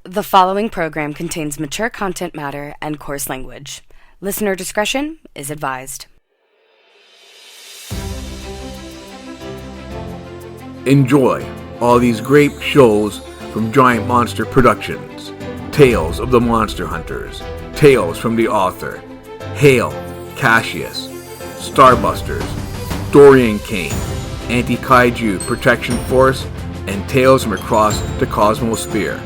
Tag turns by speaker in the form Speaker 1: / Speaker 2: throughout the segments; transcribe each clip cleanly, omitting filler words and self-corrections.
Speaker 1: The following program contains mature content matter and coarse language. Listener discretion is advised.
Speaker 2: Enjoy all these great shows from Giant Monster Productions. Tales of the Monster Hunters, Tales from the Author, Hail, Cassius, Starbusters, Dorian Kane, Anti-Kaiju Protection Force, and Tales from Across the Cosmosphere.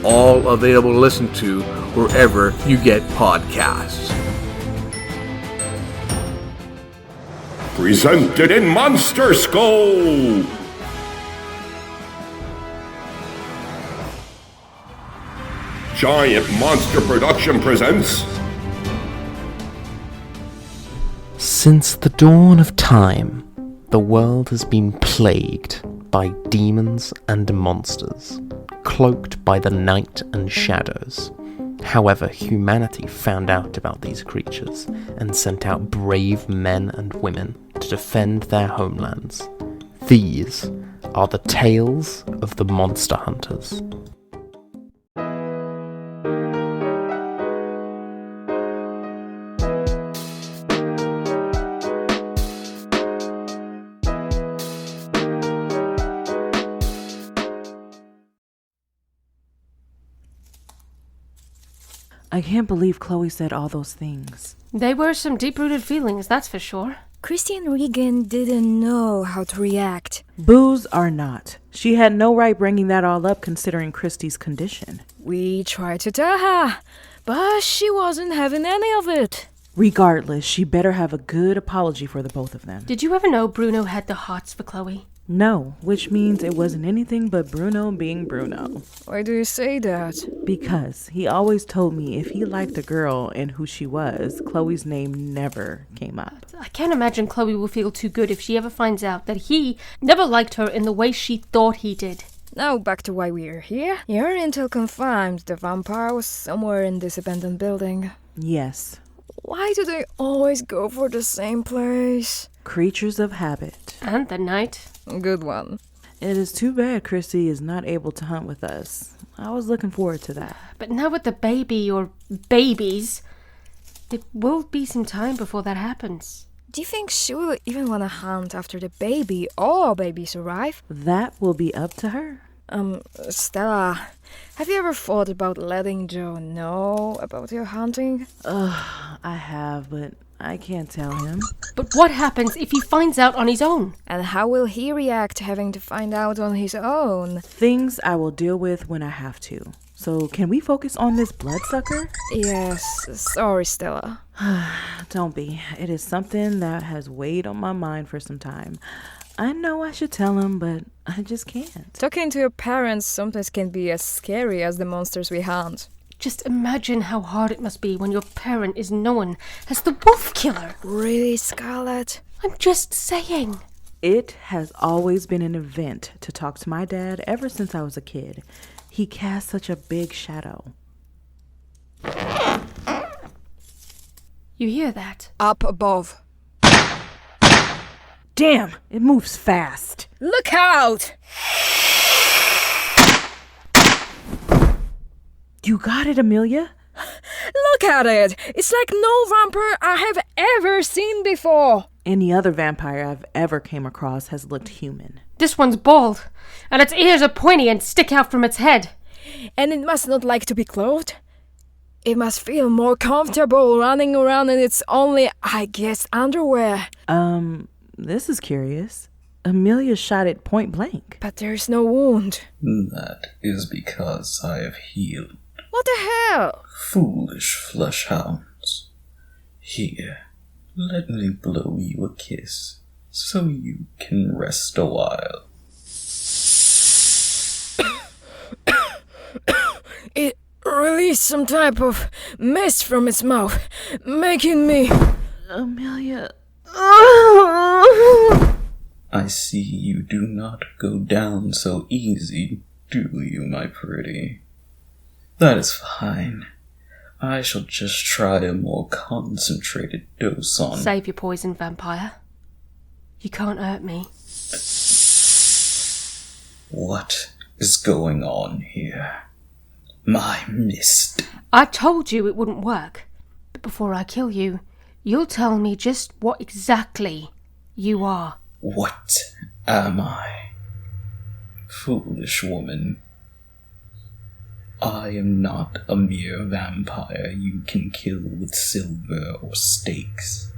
Speaker 2: All available to listen to wherever you get podcasts.
Speaker 3: Presented in Monster Scope! Giant Monster Production presents...
Speaker 4: Since the dawn of time, the world has been plagued by demons and monsters, cloaked by the night and shadows. However, humanity found out about these creatures and sent out brave men and women to defend their homelands. These are the tales of the Monster Hunters.
Speaker 5: I can't believe Chloe said all those things.
Speaker 6: They were some deep-rooted feelings, that's for sure.
Speaker 7: Christy and Regan didn't know how to react.
Speaker 5: Boos are not. She had no right bringing that all up considering Christy's condition.
Speaker 7: We tried to tell her, but she wasn't having any of it.
Speaker 5: Regardless, she better have a good apology for the both of them.
Speaker 6: Did you ever know Bruno had the hots for Chloe?
Speaker 5: No, which means it wasn't anything but Bruno being Bruno.
Speaker 7: Why do you say that?
Speaker 5: Because he always told me if he liked a girl and who she was, Chloe's name never came up.
Speaker 6: I can't imagine Chloe will feel too good if she ever finds out that he never liked her in the way she thought he did.
Speaker 7: Now back to why we're here. Your intel confirmed the vampire was somewhere in this abandoned building.
Speaker 5: Yes.
Speaker 7: Why do they always go for the same place?
Speaker 5: Creatures of habit.
Speaker 6: And the night.
Speaker 7: Good one.
Speaker 5: It is too bad Christy is not able to hunt with us. I was looking forward to that.
Speaker 6: But now with the baby or babies, it will be some time before that happens.
Speaker 7: Do you think she will even want to hunt after the baby or babies arrive?
Speaker 5: That will be up to her.
Speaker 7: Stella, have you ever thought about letting Joe know about your hunting?
Speaker 5: I have, but I can't tell him.
Speaker 6: But what happens if he finds out on his own?
Speaker 7: And how will he react having to find out on his own?
Speaker 5: Things I will deal with when I have to. So can we focus on this bloodsucker?
Speaker 7: Yes, sorry Stella.
Speaker 5: Don't be. It is something that has weighed on my mind for some time. I know I should tell him, but I just can't.
Speaker 7: Talking to your parents sometimes can be as scary as the monsters we hunt.
Speaker 6: Just imagine how hard it must be when your parent is known as the wolf killer.
Speaker 7: Really, Scarlet?
Speaker 6: I'm just saying.
Speaker 5: It has always been an event to talk to my dad ever since I was a kid. He casts such a big shadow.
Speaker 6: You hear that?
Speaker 7: Up above.
Speaker 5: Damn, it moves fast.
Speaker 7: Look out!
Speaker 5: You got it, Amelia?
Speaker 7: Look at it! It's like no vampire I have ever seen before.
Speaker 5: Any other vampire I've ever came across has looked human.
Speaker 6: This one's bald, and its ears are pointy and stick out from its head.
Speaker 7: And it must not like to be clothed. It must feel more comfortable running around in its only, I guess, underwear.
Speaker 5: This is curious. Amelia shot it point blank.
Speaker 7: But there's no wound.
Speaker 8: That is because I have healed.
Speaker 7: What the hell?
Speaker 8: Foolish flesh hounds. Here, let me blow you a kiss, so you can rest a while.
Speaker 7: It released some type of mist from its mouth, making me...
Speaker 5: Amelia...
Speaker 8: I see you do not go down so easy, do you, my pretty? That is fine. I shall just try a more concentrated dose on...
Speaker 6: Save your poison, vampire. You can't hurt me.
Speaker 8: What is going on here? my mist.
Speaker 6: I told you it wouldn't work. But before I kill you, you'll tell me just what exactly you are.
Speaker 8: What am I? Foolish woman. I am not a mere vampire you can kill with silver or stakes.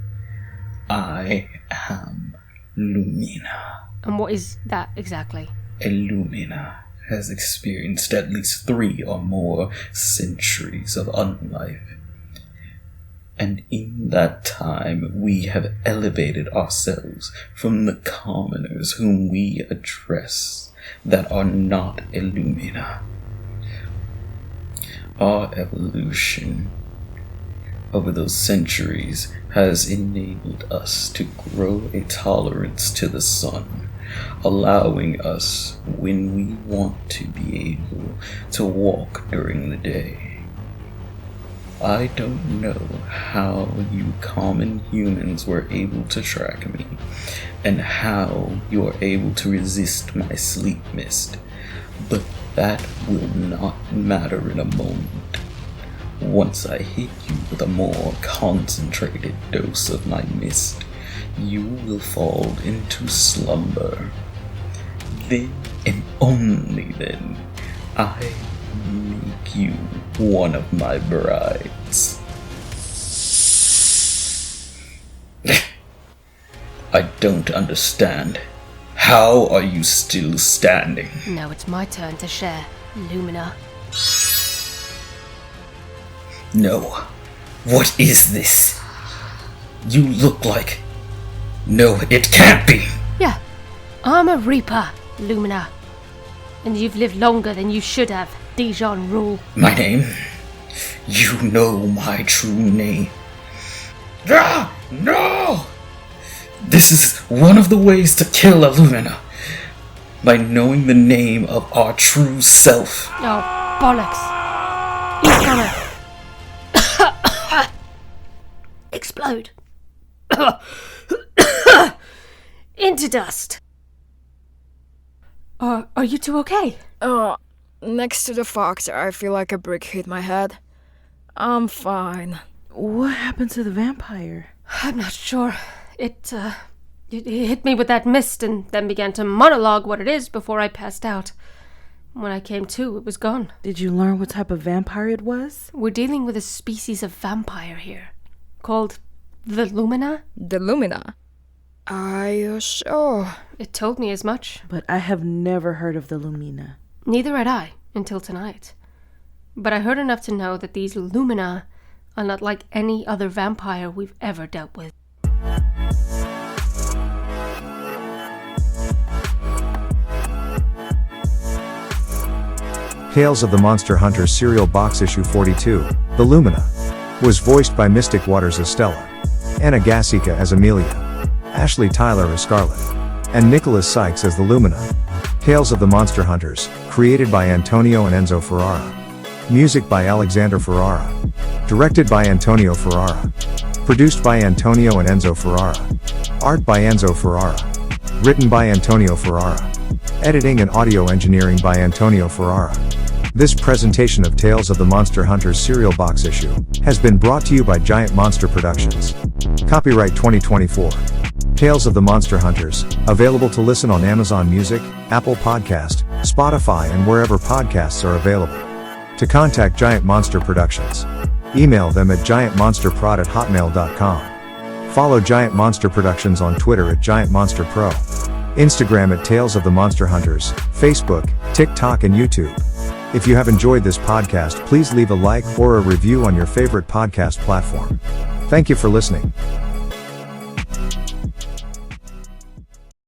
Speaker 8: I am Lumina.
Speaker 6: And what is that exactly?
Speaker 8: A Lumina has experienced at least 3 or more centuries of unlife. And in that time, we have elevated ourselves from the commoners whom we address that are not a Lumina. Our evolution over those centuries has enabled us to grow a tolerance to the sun, allowing us, when we want to be able to walk during the day. I don't know how you common humans were able to track me, and how you are able to resist my sleep mist, but that will not matter in a moment. Once I hit you with a more concentrated dose of my mist, you will fall into slumber. Then, and only then, I make you one of my brides. I don't understand. How are you still standing?
Speaker 6: Now it's my turn to share, Lumina.
Speaker 8: No. What is this? You look like... No, it can't be!
Speaker 6: Yeah, I'm a Reaper, Lumina. And you've lived longer than you should have, Dijon Rule.
Speaker 8: My name? You know my true name. Ah! No! This is one of the ways to kill a Lumina. By knowing the name of our true self.
Speaker 6: Oh, bollocks. He's gonna... explode. Into dust. Are you two okay?
Speaker 7: Next to the fox, I feel like a brick hit my head. I'm fine.
Speaker 5: What happened to the vampire?
Speaker 6: I'm not sure. It hit me with that mist and then began to monologue what it is before I passed out. When I came to, it was gone.
Speaker 5: Did you learn what type of vampire it was?
Speaker 6: We're dealing with a species of vampire here, called the Lumina.
Speaker 7: The Lumina? Are you sure?
Speaker 6: It told me as much.
Speaker 5: But I have never heard of the Lumina.
Speaker 6: Neither had I, until tonight. But I heard enough to know that these Lumina are not like any other vampire we've ever dealt with.
Speaker 9: Tales of the Monster Hunters Serial Box Issue 42, The Lumina, was voiced by Mystic Waters as Stella, Anna Gasica as Amelia, Ashley Tyler as Scarlet, and Nicholas Sykes as the Lumina. Tales of the Monster Hunters, created by Antonio and Enzo Ferrara. Music by Alexander Ferrara. Directed by Antonio Ferrara. Produced by Antonio and Enzo Ferrara. Art by Enzo Ferrara. Written by Antonio Ferrara. Editing and audio engineering by Antonio Ferrara. This presentation of Tales of the Monster Hunters Serial Box Issue has been brought to you by Giant Monster Productions. Copyright 2024. Tales of the Monster Hunters, available to listen on Amazon Music, Apple Podcast, Spotify and wherever podcasts are available. To contact Giant Monster Productions, email them at giantmonsterprod@hotmail.com. Follow Giant Monster Productions on Twitter at GiantMonsterPro, Instagram at Tales of the Monster Hunters, Facebook, TikTok and YouTube. If you have enjoyed this podcast, please leave a like or a review on your favorite podcast platform. Thank you for listening.